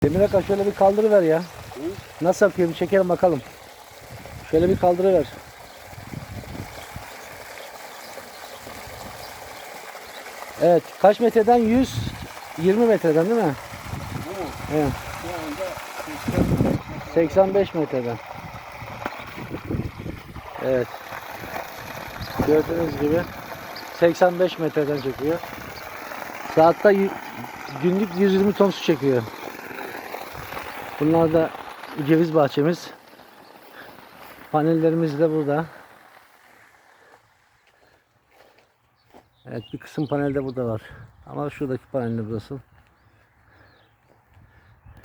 Demir Aka şöyle bir kaldırıver ya. Hı? Nasıl yapıyor bir çekelim bakalım. Şöyle bir kaldırıver. Evet, kaç metreden? 120 metreden değil mi? Bu Evet. şu anda 85 metreden. Evet. Gördüğünüz gibi 85 metreden çekiyor. Saatte günlük 120 ton su çekiyor. Bunlar da ceviz bahçemiz. Panellerimiz de burada. Evet, bir kısım panel de burada var. Ama şuradaki panel burası.